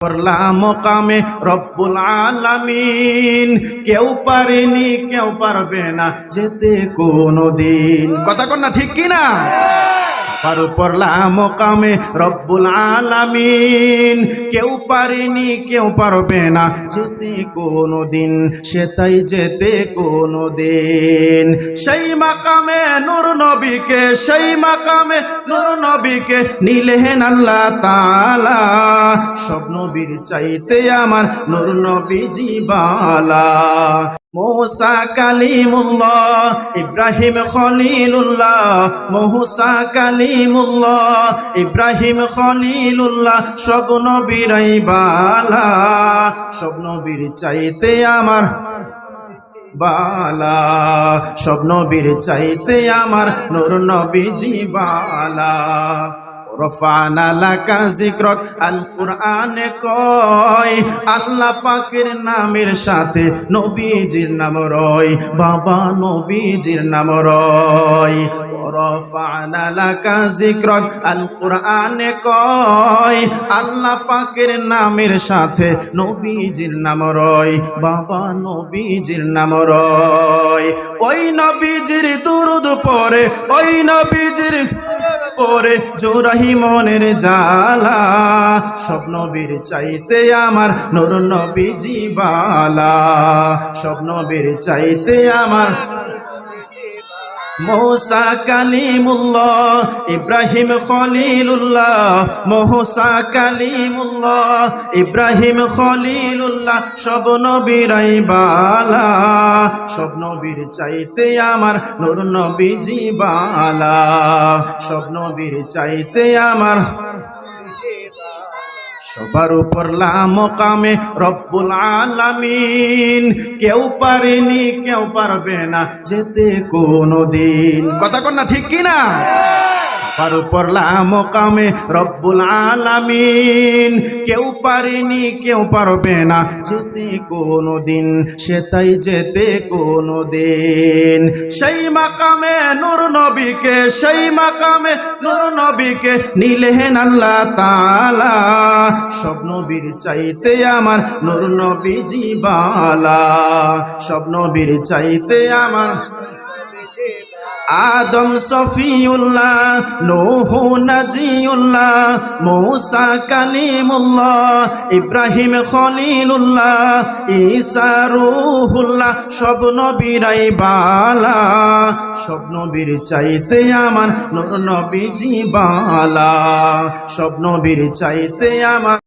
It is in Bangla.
করলাম কামে রব্বুল আলামিন। কেউ পারেনি কেউ পারবে না যেতে কোনদিন। কথা কন না ঠিক কি না? পার পড়লাম কামে রব্বুল আলামিন। কেউ পারেনি কেউ পারবে না যেতে কোনদিন, সেটাই যেতে কোনদিন। সেই মাকামে নূর নবীকে, সেই মাকামে নূর নবীকে নিলেন আল্লাহ তাআলা। সব নবীর চাইতে আমার নূর নবীজি বালা। মুসা কালিমুল্লাহ, ইব্রাহিম খলিলুল্লাহ। মুসা কালিমুল্লাহ, ইব্রাহিম খলিলুল্লাহ। সব নবীরাই বালা, সব নবীর চাইতে আমার বালা। সব নবীর চাইতে আমার নূর নবীজি বালা। রফানা লাকা যিকরক, আল কুরআনে কয় আল্লাহ পাকের নামের সাথে নবীজির নাম রয়, বাবা নবীজির নাম রয়। রফানা লাকা যিকরক, আল কুরআনে কয় আল্লাহ পাকের নামের সাথে নবীজির নাম রয়, বাবা নবীজির নাম রয়। ওই নবীজির দুরূদ পড়ে, ওই নবীজির পরে জোরাহি মনের জালা। সব নবীর চাইতে আমার নূর নবীজি বালা, সব নবীর চাইতে আমার। মুসা কালিমুল্লাহ, ইব্রাহিম খলিলুল্লাহ। মুসা কালিমুল্লাহ, ইব্রাহিম খলিলুল্লাহ। সব নবীরাই বালা, সব নবীর চাইতে আমার নূর নবীজি বালা, সব নবীর চাইতে আমার। সবার উপর লামকামে রব্বুল আলামিন। কেউ পারেনি কেউ পারবে না যেতে কোনদিন। কথা কন না ঠিক কি না? সবার উপর লামকামে রব্বুল আলামিন। কেউ পারেনি কেউ পারবে না যেতে কোনদিন, সেটাই যেতে কোনদিন। সেই মাকামে নূর নবীকে, সেই মাকামে নূর নবীকে নিলেন আল্লাহ তাআলা। সব নবীর চাইতে আমার নূর নবীজি বালা, সব নবীর চাইতে আমার। আদম সফিউল্লাহ, নূহ নাজিউল্লাহ। মুসা কালিমুল্লাহ, ইব্রাহিম খলিলুল্লাহ। ঈসা রূহুল্লাহ। সব নবীরাই বালা, সব নবীর চাইতে আমার নূর নবীজি বালা, সব নবীর চাইতে আমার।